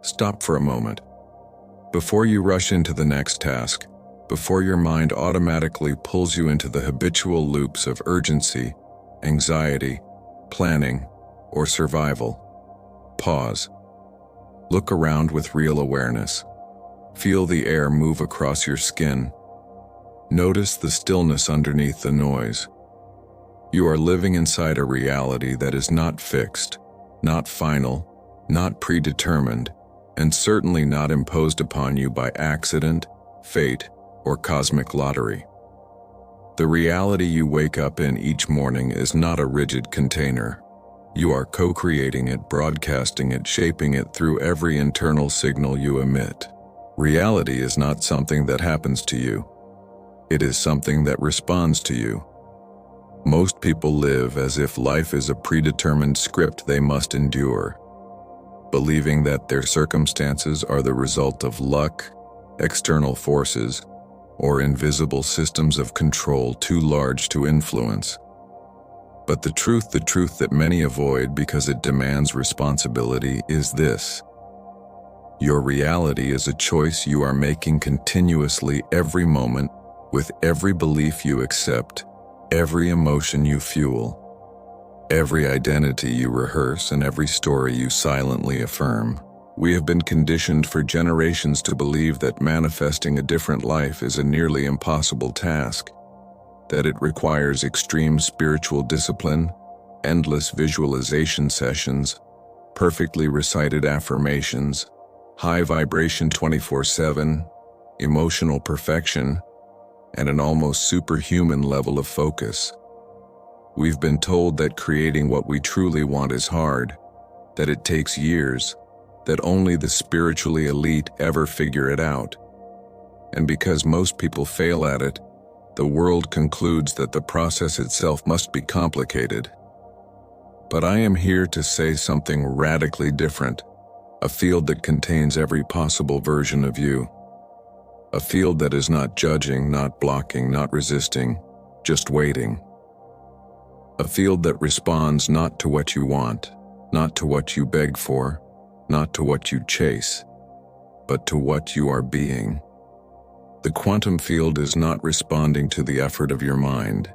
Stop for a moment. Before you rush into the next task, before your mind automatically pulls you into the habitual loops of urgency, anxiety, planning, or survival, pause. Look around with real awareness. Feel the air move across your skin. Notice the stillness underneath the noise. You are living inside a reality that is not fixed, not final, not predetermined, and certainly not imposed upon you by accident, fate, or cosmic lottery. The reality you wake up in each morning is not a rigid container. You are co-creating it, broadcasting it, shaping it through every internal signal you emit. Reality is not something that happens to you. It is something that responds to you. Most people live as if life is a predetermined script they must endure, believing that their circumstances are the result of luck, external forces, or invisible systems of control too large to influence. But the truth that many avoid because it demands responsibility is this: your reality is a choice you are making continuously every moment, with every belief you accept, every emotion you fuel, every identity you rehearse, and every story you silently affirm. We have been conditioned for generations to believe that manifesting a different life is a nearly impossible task, that it requires extreme spiritual discipline, endless visualization sessions, perfectly recited affirmations, high vibration 24/7, emotional perfection, and an almost superhuman level of focus. We've been told that creating what we truly want is hard, that it takes years, that only the spiritually elite ever figure it out. And because most people fail at it, the world concludes that the process itself must be complicated. But I am here to say something radically different, a field that contains every possible version of you. A field that is not judging, not blocking, not resisting, just waiting. A field that responds not to what you want, not to what you beg for, not to what you chase, but to what you are being. The quantum field is not responding to the effort of your mind.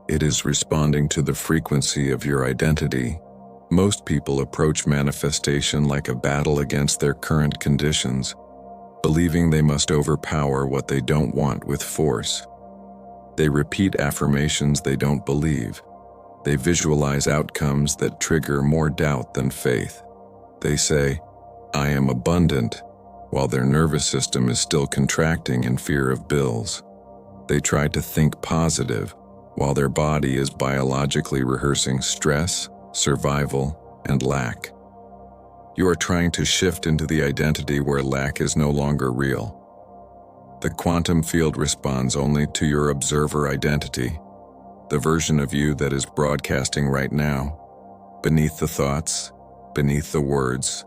It is responding to the frequency of your identity. Most people approach manifestation like a battle against their current conditions, believing they must overpower what they don't want with force. They repeat affirmations they don't believe. They visualize outcomes that trigger more doubt than faith. They say, "I am abundant," while their nervous system is still contracting in fear of bills. They try to think positive, while their body is biologically rehearsing stress, survival, and lack. You are trying to shift into the identity where lack is no longer real. The quantum field responds only to your observer identity, the version of you that is broadcasting right now, beneath the thoughts, beneath the words,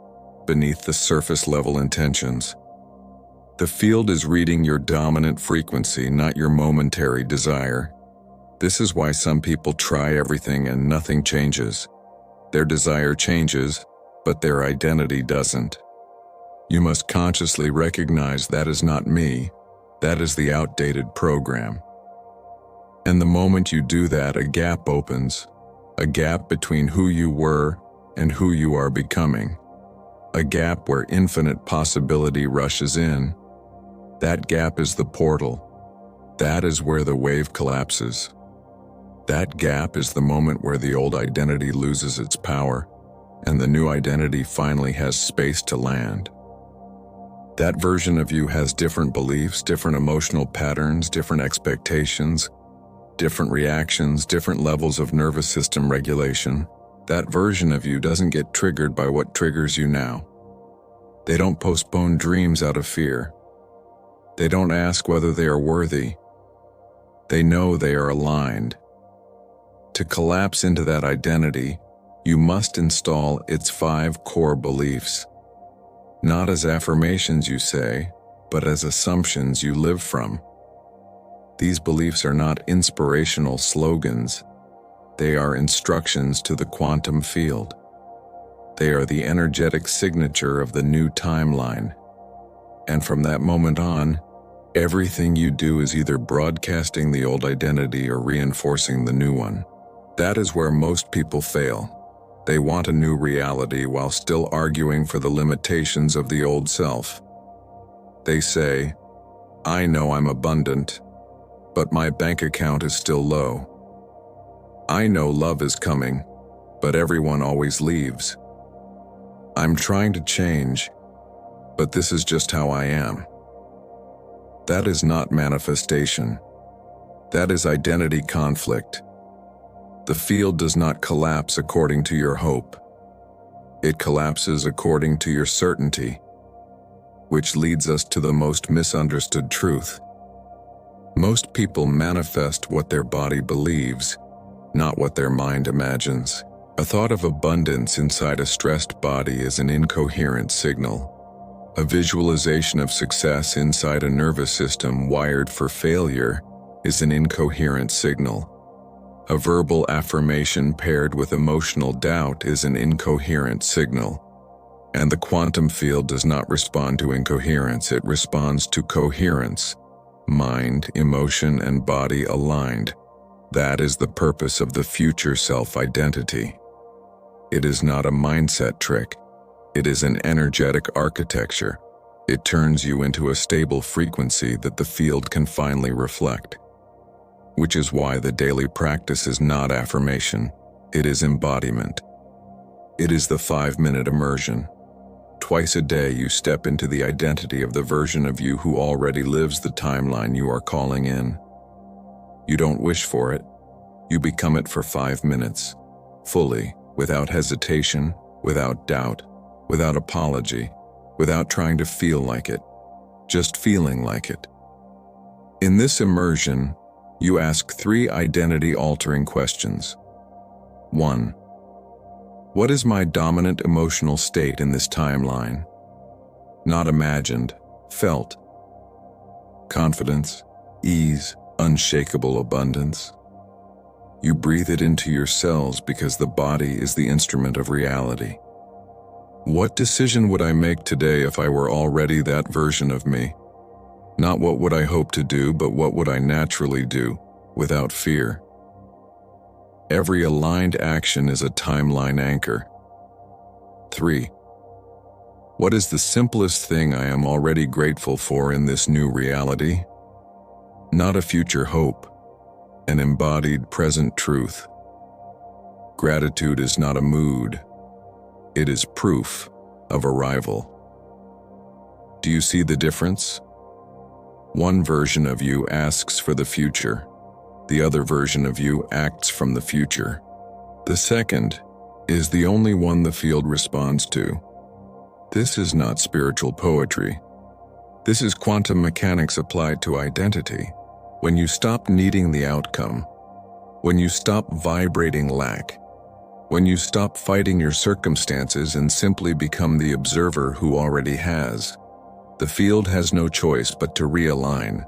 beneath the surface-level intentions. The field is reading your dominant frequency, not your momentary desire. This is why some people try everything and nothing changes. Their desire changes, but their identity doesn't. You must consciously recognize that is not me, that is the outdated program. And the moment you do that, a gap opens, a gap between who you were and who you are becoming, a gap where infinite possibility rushes in. That gap is the portal. That is where the wave collapses. That gap is the moment where the old identity loses its power, and the new identity finally has space to land. That version of you has different beliefs, different emotional patterns, different expectations, different reactions, different levels of nervous system regulation. That version of you doesn't get triggered by what triggers you now. They don't postpone dreams out of fear. They don't ask whether they are worthy. They know they are aligned. To collapse into that identity, you must install its 5 core beliefs. Not as affirmations you say, but as assumptions you live from. These beliefs are not inspirational slogans. They are instructions to the quantum field. They are the energetic signature of the new timeline. And from that moment on, everything you do is either broadcasting the old identity or reinforcing the new one. That is where most people fail. They want a new reality while still arguing for the limitations of the old self. They say, "I know I'm abundant, but my bank account is still low. I know love is coming, but everyone always leaves. I'm trying to change, but this is just how I am." That is not manifestation. That is identity conflict. The field does not collapse according to your hope. It collapses according to your certainty, which leads us to the most misunderstood truth. Most people manifest what their body believes, not what their mind imagines. A thought of abundance inside a stressed body is an incoherent signal. A visualization of success inside a nervous system wired for failure is an incoherent signal. A verbal affirmation paired with emotional doubt is an incoherent signal. And the quantum field does not respond to incoherence, it responds to coherence. Mind, emotion, and body aligned. That is the purpose of the future self-identity. It is not a mindset trick. It is an energetic architecture. It turns you into a stable frequency that the field can finally reflect. Which is why the daily practice is not affirmation. It is embodiment. It is the 5-minute immersion. Twice a day you step into the identity of the version of you who already lives the timeline you are calling in. You don't wish for it. You become it for 5 minutes, fully, without hesitation, without doubt, without apology, without trying to feel like it, just feeling like it. In this immersion, you ask 3 identity-altering questions. 1. What is my dominant emotional state in this timeline? Not imagined, felt. Confidence, ease, unshakable abundance. You breathe it into your cells because the body is the instrument of reality. What decision would I make today if I were already that version of me? Not what would I hope to do, but what would I naturally do, without fear. Every aligned action is a timeline anchor. 3. What is the simplest thing I am already grateful for in this new reality? Not a future hope, an embodied present truth. Gratitude is not a mood. It is proof of arrival. Do you see the difference? One version of you asks for the future. The other version of you acts from the future. The second is the only one the field responds to. This is not spiritual poetry. This is quantum mechanics applied to identity. When you stop needing the outcome, when you stop vibrating lack, when you stop fighting your circumstances and simply become the observer who already has, the field has no choice but to realign.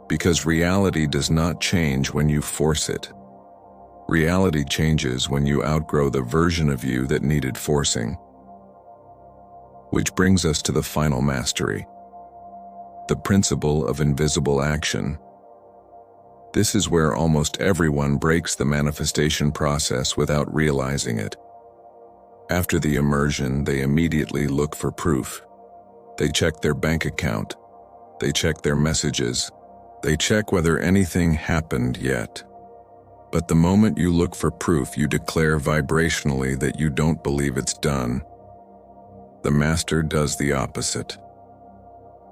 Because reality does not change when you force it. Reality changes when you outgrow the version of you that needed forcing. Which brings us to the final mastery. The principle of invisible action. This is where almost everyone breaks the manifestation process without realizing it. After the immersion, they immediately look for proof. They check their bank account. They check their messages. They check whether anything happened yet. But the moment you look for proof, you declare vibrationally that you don't believe it's done. The master does the opposite.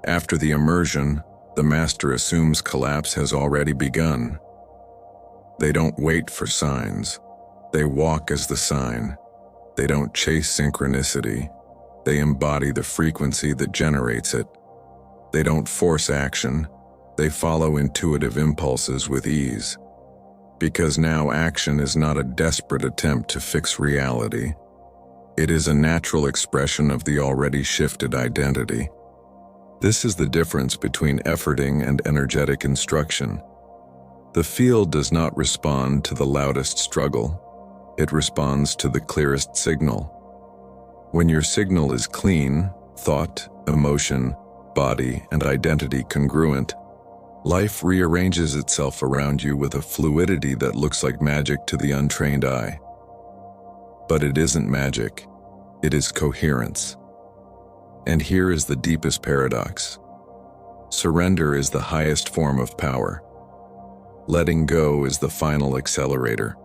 After the immersion, the master assumes collapse has already begun. They don't wait for signs. They walk as the sign. They don't chase synchronicity. They embody the frequency that generates it. They don't force action. They follow intuitive impulses with ease. Because now action is not a desperate attempt to fix reality. It is a natural expression of the already shifted identity. This is the difference between efforting and energetic instruction. The field does not respond to the loudest struggle. It responds to the clearest signal. When your signal is clean, thought, emotion, body, and identity congruent, life rearranges itself around you with a fluidity that looks like magic to the untrained eye. But it isn't magic, it is coherence. And here is the deepest paradox. Surrender is the highest form of power. Letting go is the final accelerator.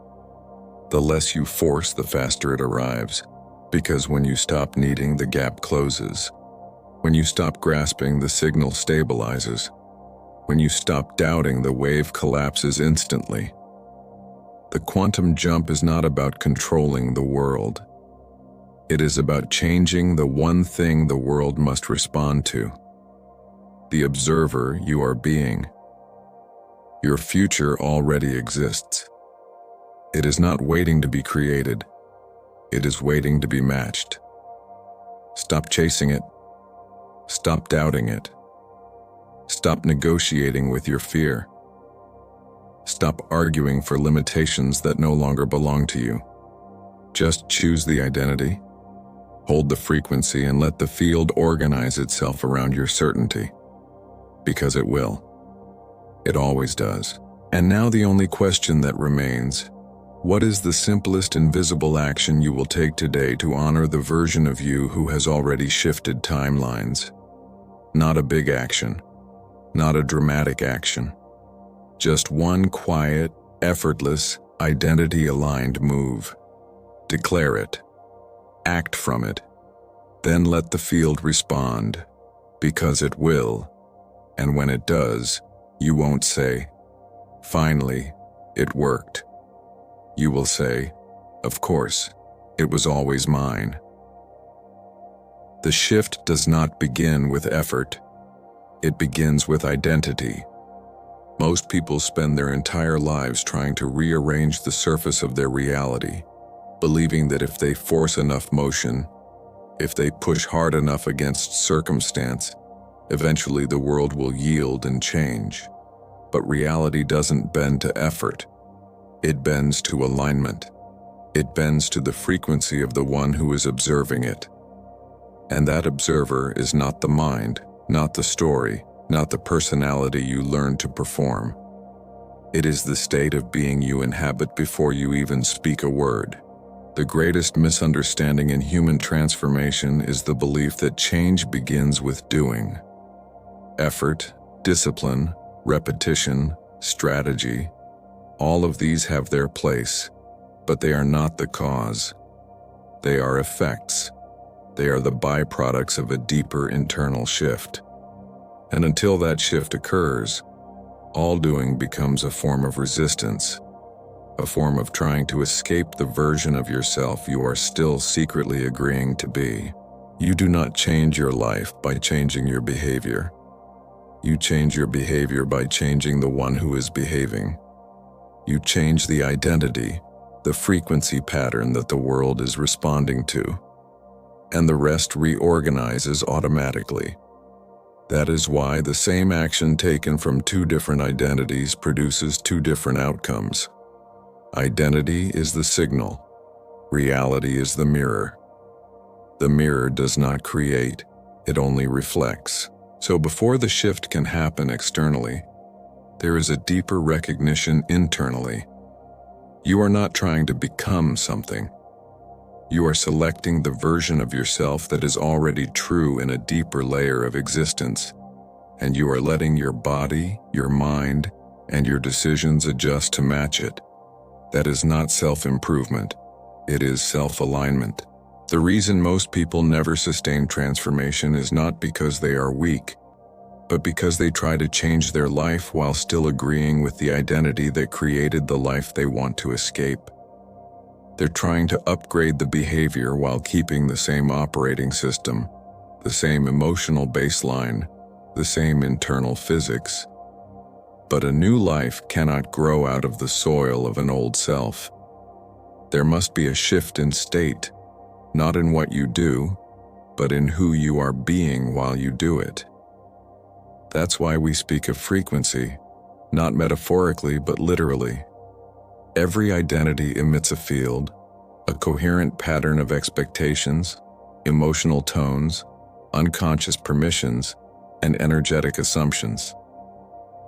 The less you force, the faster it arrives, because when you stop needing, the gap closes. When you stop grasping, the signal stabilizes. When you stop doubting, the wave collapses instantly. The quantum jump is not about controlling the world. It is about changing the one thing the world must respond to. The observer you are being. Your future already exists. It is not waiting to be created. It is waiting to be matched. Stop chasing it. Stop doubting it. Stop negotiating with your fear. Stop arguing for limitations that no longer belong to you. Just choose the identity, hold the frequency, and let the field organize itself around your certainty. Because it will. It always does. And now the only question that remains: what is the simplest invisible action you will take today to honor the version of you who has already shifted timelines? Not a big action, not a dramatic action. Just one quiet, effortless, identity-aligned move. Declare it. Act from it. Then let the field respond, because it will. And when it does, you won't say, "Finally, it worked." You will say, "Of course, it was always mine." The shift does not begin with effort. It begins with identity. Most people spend their entire lives trying to rearrange the surface of their reality, believing that if they force enough motion, if they push hard enough against circumstance, eventually the world will yield and change. But reality doesn't bend to effort. It bends to alignment. It bends to the frequency of the one who is observing it. And that observer is not the mind, not the story, not the personality you learn to perform. It is the state of being you inhabit before you even speak a word. The greatest misunderstanding in human transformation is the belief that change begins with doing. Effort, discipline, repetition, strategy, all of these have their place, but they are not the cause. They are effects. They are the byproducts of a deeper internal shift. And until that shift occurs, all doing becomes a form of resistance, a form of trying to escape the version of yourself you are still secretly agreeing to be. You do not change your life by changing your behavior. You change your behavior by changing the one who is behaving. You change the identity, the frequency pattern that the world is responding to, and the rest reorganizes automatically. That is why the same action taken from two different identities produces two different outcomes. Identity is the signal. Reality is the mirror. The mirror does not create, it only reflects. So before the shift can happen externally, there is a deeper recognition internally. You are not trying to become something. You are selecting the version of yourself that is already true in a deeper layer of existence, and you are letting your body, your mind, and your decisions adjust to match it. That is not self-improvement. It is self-alignment. The reason most people never sustain transformation is not because they are weak, but because they try to change their life while still agreeing with the identity that created the life they want to escape. They're trying to upgrade the behavior while keeping the same operating system, the same emotional baseline, the same internal physics. But a new life cannot grow out of the soil of an old self. There must be a shift in state, not in what you do, but in who you are being while you do it. That's why we speak of frequency, not metaphorically but literally. Every identity emits a field, a coherent pattern of expectations, emotional tones, unconscious permissions, and energetic assumptions.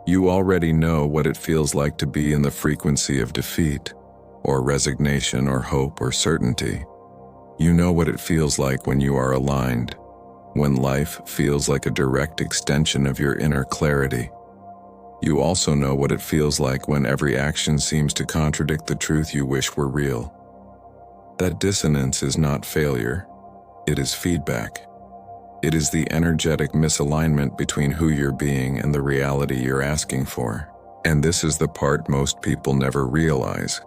You already know what it feels like to be in the frequency of defeat, or resignation, or hope, or certainty. You know what it feels like when you are aligned, when life feels like a direct extension of your inner clarity. You also know what it feels like when every action seems to contradict the truth you wish were real. That dissonance is not failure, it is feedback. It is the energetic misalignment between who you're being and the reality you're asking for. And this is the part most people never realize.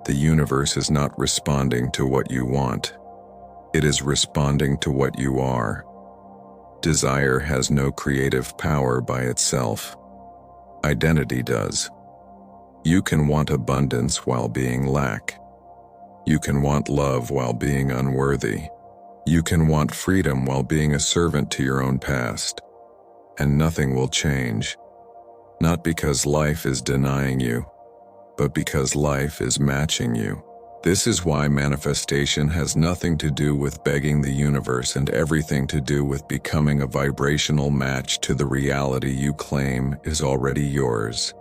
The universe is not responding to what you want. It is responding to what you are. Desire has no creative power by itself. Identity does. You can want abundance while being lack. You can want love while being unworthy. You can want freedom while being a servant to your own past. And nothing will change. Not because life is denying you, but because life is matching you. This is why manifestation has nothing to do with begging the universe and everything to do with becoming a vibrational match to the reality you claim is already yours.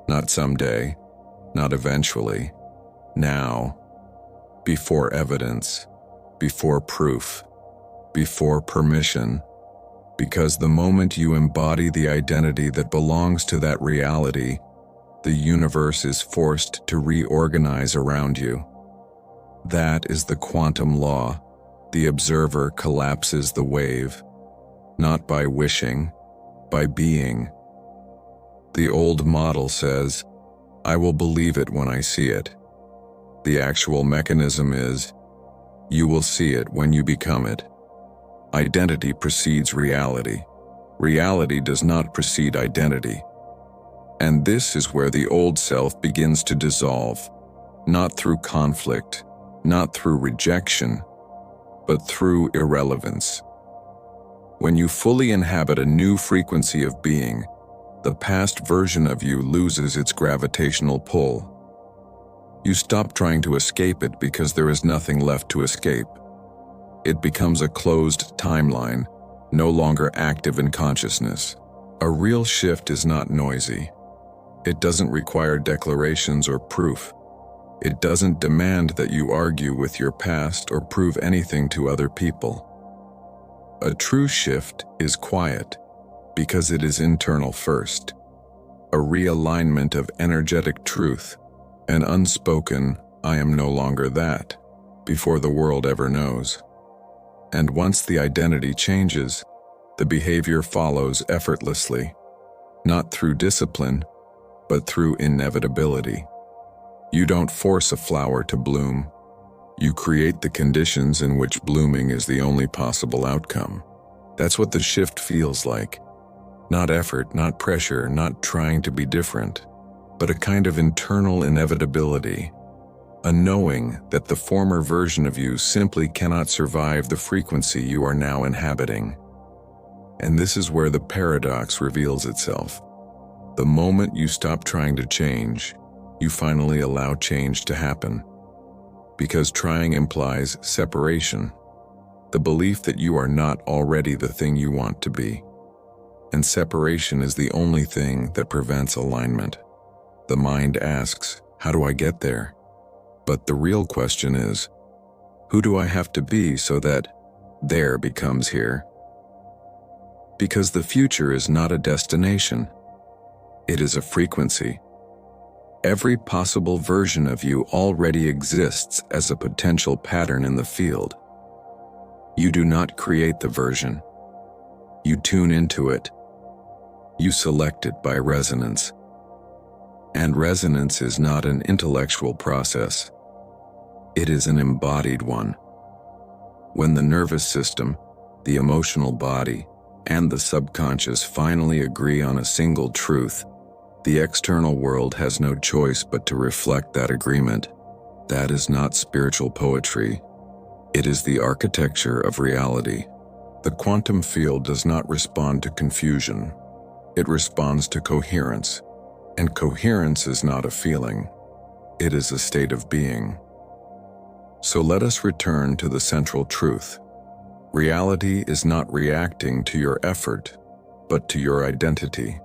Not someday, not eventually, now, before evidence, before proof, before permission, because the moment you embody the identity that belongs to that reality, the universe is forced to reorganize around you. That is the quantum law. The observer collapses the wave, not by wishing, by being. The old model says, I will believe it when I see it. The actual mechanism is, you will see it when you become it. Identity precedes reality. Reality does not precede identity. And this is where the old self begins to dissolve, not through conflict, not through rejection, but through irrelevance. When you fully inhabit a new frequency of being, the past version of you loses its gravitational pull. You stop trying to escape it because there is nothing left to escape. It becomes a closed timeline, no longer active in consciousness. A real shift is not noisy. It doesn't require declarations or proof. It doesn't demand that you argue with your past or prove anything to other people. A true shift is quiet, because it is internal first. A realignment of energetic truth, an unspoken, I am no longer that, before the world ever knows. And once the identity changes, the behavior follows effortlessly, not through discipline, but through inevitability. You don't force a flower to bloom. You create the conditions in which blooming is the only possible outcome. That's what the shift feels like. Not effort, not pressure, not trying to be different, but a kind of internal inevitability, a knowing that the former version of you simply cannot survive the frequency you are now inhabiting. And this is where the paradox reveals itself. The moment you stop trying to change, you finally allow change to happen. Because trying implies separation, the belief that you are not already the thing you want to be. And separation is the only thing that prevents alignment. The mind asks, how do I get there? But the real question is, who do I have to be so that there becomes here? Because the future is not a destination. It is a frequency. Every possible version of you already exists as a potential pattern in the field. You do not create the version. You tune into it. You select it by resonance. And resonance is not an intellectual process. It is an embodied one. When the nervous system, the emotional body, and the subconscious finally agree on a single truth, the external world has no choice but to reflect that agreement. That is not spiritual poetry. It is the architecture of reality. The quantum field does not respond to confusion. It responds to coherence. And coherence is not a feeling. It is a state of being. So let us return to the central truth. Reality is not reacting to your effort, but to your identity.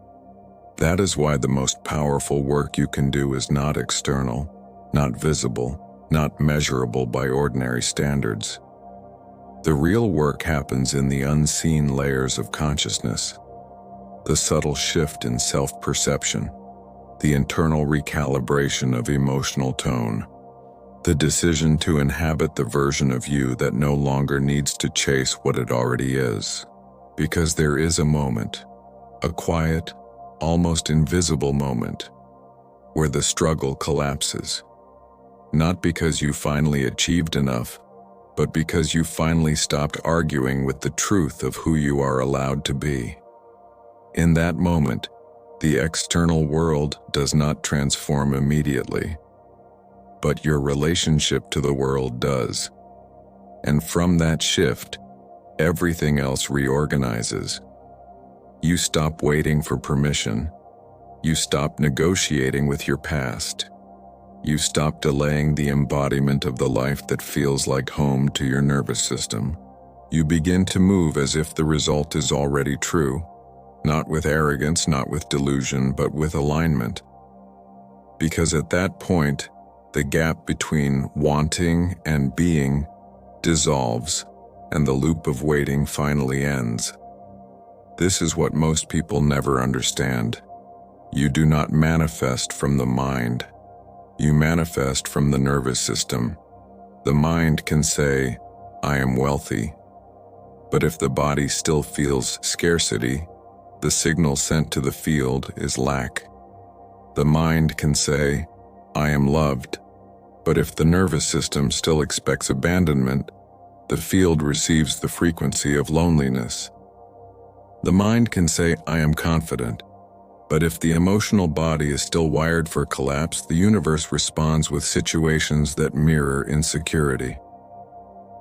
That is why the most powerful work you can do is not external, not visible, not measurable by ordinary standards. The real work happens in the unseen layers of consciousness, the subtle shift in self-perception, the internal recalibration of emotional tone, the decision to inhabit the version of you that no longer needs to chase what it already is. Because there is a moment, a quiet, almost invisible moment, where the struggle collapses. Not because you finally achieved enough, but because you finally stopped arguing with the truth of who you are allowed to be. In that moment, the external world does not transform immediately, but your relationship to the world does. And from that shift, everything else reorganizes. You stop waiting for permission. You stop negotiating with your past. You stop delaying the embodiment of the life that feels like home to your nervous system. You begin to move as if the result is already true, not with arrogance, not with delusion, but with alignment. Because at that point, the gap between wanting and being dissolves, and the loop of waiting finally ends. This is what most people never understand. You do not manifest from the mind. You manifest from the nervous system. The mind can say, "I am wealthy." But if the body still feels scarcity, the signal sent to the field is lack. The mind can say, "I am loved." But if the nervous system still expects abandonment, the field receives the frequency of loneliness. The mind can say, "I am confident." But if the emotional body is still wired for collapse, the universe responds with situations that mirror insecurity.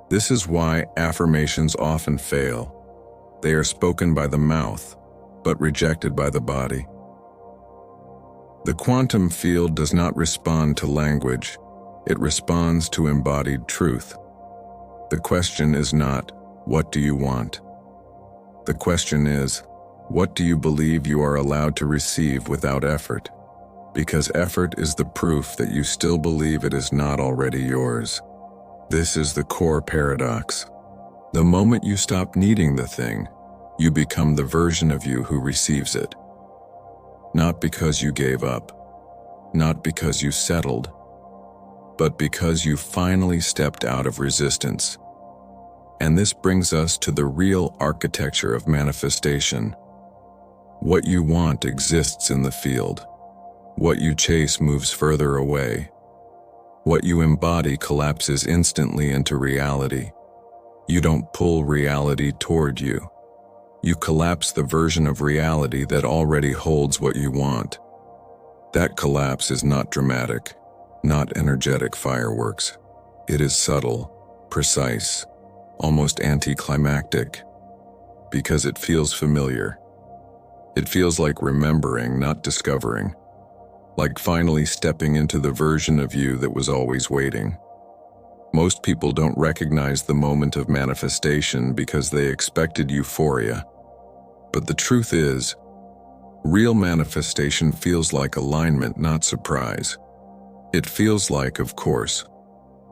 This is why affirmations often fail. They are spoken by the mouth, but rejected by the body. The quantum field does not respond to language. It responds to embodied truth. The question is not, "What do you want?" The question is, "What do you believe you are allowed to receive without effort?" Because effort is the proof that you still believe it is not already yours. This is the core paradox. The moment you stop needing the thing, you become the version of you who receives it. Not because you gave up, not because you settled, but because you finally stepped out of resistance. And this brings us to the real architecture of manifestation. What you want exists in the field. What you chase moves further away. What you embody collapses instantly into reality. You don't pull reality toward you. You collapse the version of reality that already holds what you want. That collapse is not dramatic, not energetic fireworks. It is subtle, precise, almost anticlimactic, because it feels familiar. It feels like remembering, not discovering, like finally stepping into the version of you that was always waiting. Most people don't recognize the moment of manifestation because they expected euphoria. But the truth is, real manifestation feels like alignment, not surprise. It feels like, of course,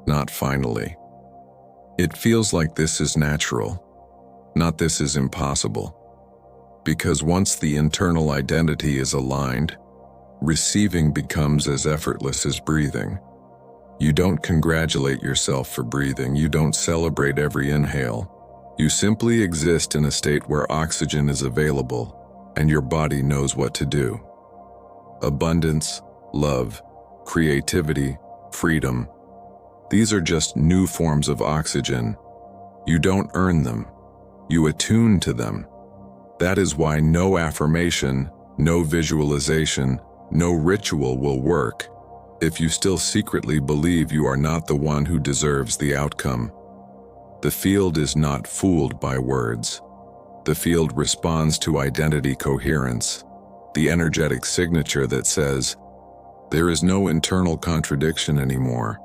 not finally. It feels like this is natural, not this is impossible. Because once the internal identity is aligned, receiving becomes as effortless as breathing. You don't congratulate yourself for breathing. You don't celebrate every inhale. You simply exist in a state where oxygen is available and your body knows what to do. Abundance, love, creativity, freedom. These are just new forms of oxygen. You don't earn them. You attune to them. That is why no affirmation, no visualization, no ritual will work if you still secretly believe you are not the one who deserves the outcome. The field is not fooled by words. The field responds to identity coherence, the energetic signature that says, "There is no internal contradiction anymore.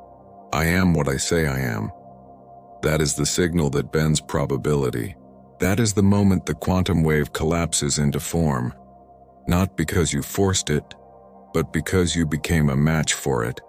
I am what I say I am." That is the signal that bends probability. That is the moment the quantum wave collapses into form, not because you forced it, but because you became a match for it.